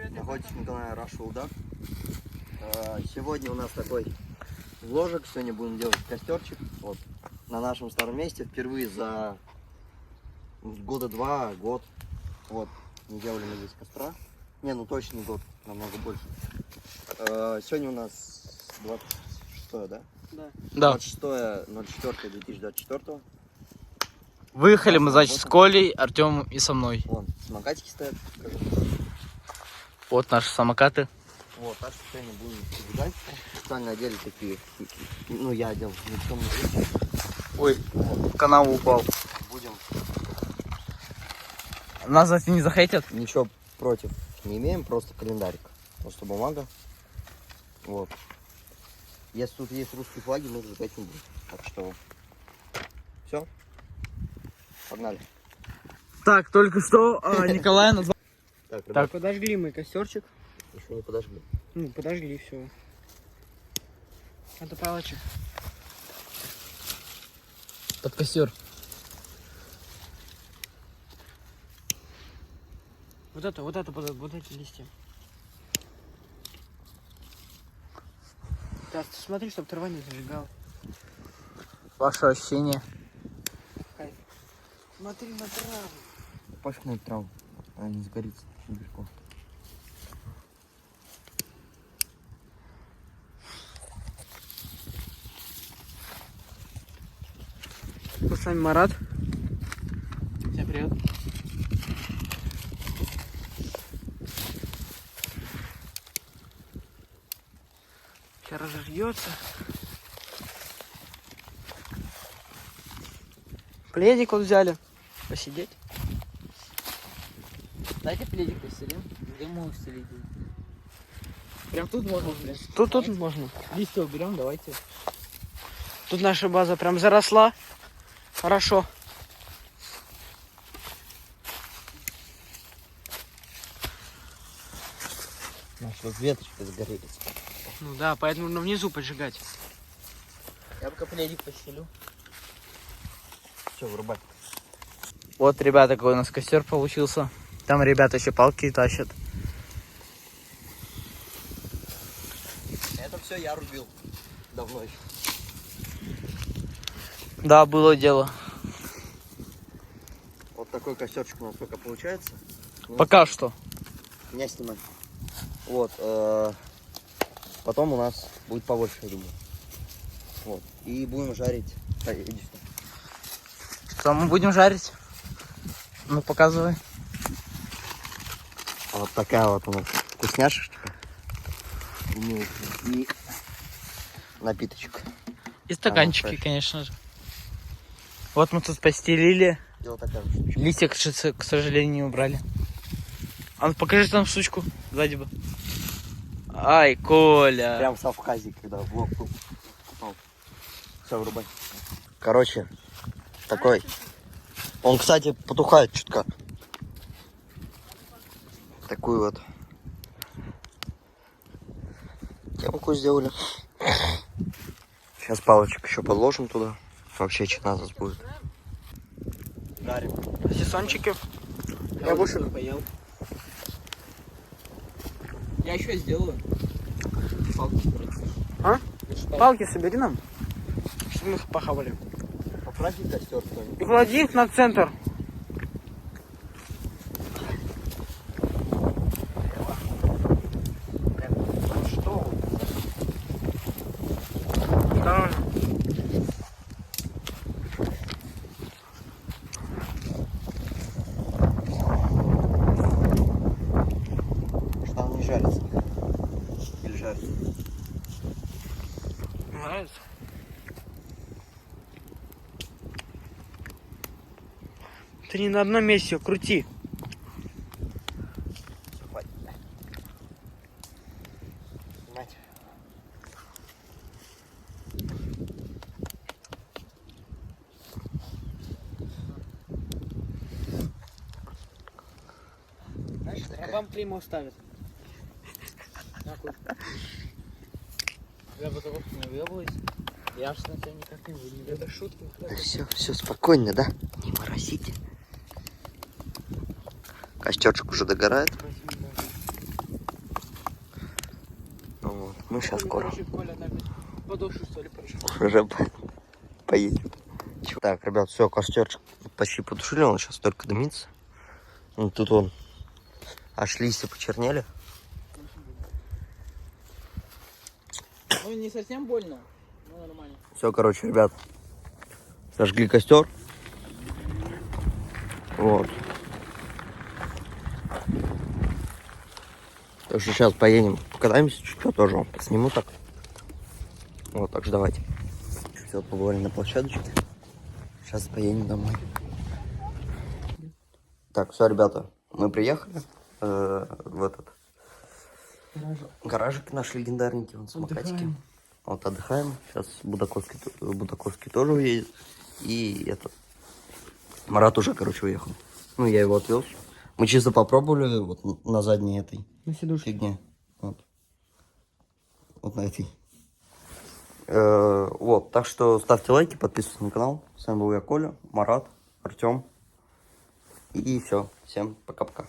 Находитесь на канале Rush Will Duck. Сегодня у нас такой вложек. Сегодня будем делать костерчик. Вот. На нашем старом месте. Впервые за года два, год. Вот. Не делали мы здесь костра. Не, ну точно не год. Намного больше. Сегодня у нас 26, да? Да. 26.04.2024. Выехали мы, значит, с Колей, Артемом и со мной. Вон, самокатики стоят. Вот наши самокаты. Вот, так что сегодня будем сбегать. Специально одели такие, ну я одел, Ой, в канаву упал. Будем. Нас за это не захейтят? Ничего против не имеем, просто календарик. Просто бумага. Вот. Если тут есть русские флаги, мы зажигать не будем. Так что все. Погнали. Так, только что Николай назвал. Так, Подожгли мы костерчик. еще не подожгли. Ну, подожгли все. Это палочек. Под костер. Вот эти листья. Так, смотри, чтобы трава не зажигала. Ваше ощущение. Смотри на траву. Пофиг на эту траву. Она не загорится. Очень легко. Вот с вами Марат. Всем привет. Сейчас разожгется. Пледик вот взяли. Посидеть. Дайте пледик постелим. Где мы устелить? Прям тут можно, блядь. Тут можно. Листья уберем, давайте. Тут наша база прям заросла. Хорошо. Наши вот веточки загорелись. Ну да, поэтому нужно внизу поджигать. Я пока пледик постелю. Все, вырубать. Вот, ребята, какой у нас костер получился. Там ребята еще палки тащат. Это все я рубил. Давно еще. Да, было дело. Вот такой костерчик у нас только получается. Пока что. Меня снимай. Вот. Потом у нас будет побольше, я думаю. Вот. И будем жарить. Иди сюда. Что мы будем жарить? Ну, показывай. Вот такая вот у нас вкусняшечка. И напиточек. И стаканчики, фреш. конечно же. Вот мы тут постелили. И вот такая вот штучка. Листья, к сожалению, не убрали. А ну покажи там штучку сзади бы. Ай, Коля. Прям в Совхазе, когда в лоб попал. Все, вырубай. Короче, такой. Он, кстати, потухает чутка. Такую вот темку сделали. Сейчас палочек еще подложим туда. Вообще чиназас будет. Жарим. Сесончики. Я больше поел. Я еще сделаю. Палки собери нам, чтобы мы их похавали. Поправьте костер кто-нибудь. И клади их на центр. Что? Осторожно. Что он не жарится? Или жарится? Нравится? Ты не на одном месте, крути. Все, хватит. Снимать. Знаешь, такая. Вам приму ставят. Я бы только не выебываюсь. Я ж на тебя никак не выйду. Это шутка. Все спокойно, да? Не морозите. Костерчик уже догорает. Ну, сейчас скоро. Коля, наверное, подольше, что ли, прошел. Уже поедем. Так, ребят, все, костерчик почти потушили, он сейчас только дымится. Вот тут он. Аж листья почернели. Ну, не совсем больно, но нормально. Все, короче, ребят, зажгли костер. Вот. Так что сейчас поедем, покатаемся чуть-чуть, тоже вам посниму так. Вот, так что давайте. Все, побывали на площадочке. Сейчас поедем домой. Так, все, ребята, мы приехали в этот гаражик наш легендарненький, вон самокатики. Отдыхаем. Вот отдыхаем. Сейчас Будаковский тоже уедет. И этот Марат уже, короче, уехал. Ну, я его отвез. Мы чисто попробовали вот на задней этой На сидушке. фигне. Вот. Вот на этой. Вот, так что ставьте лайки, подписывайтесь на канал. С вами был я, Коля, Марат, Артем. И все. Всем пока-пока.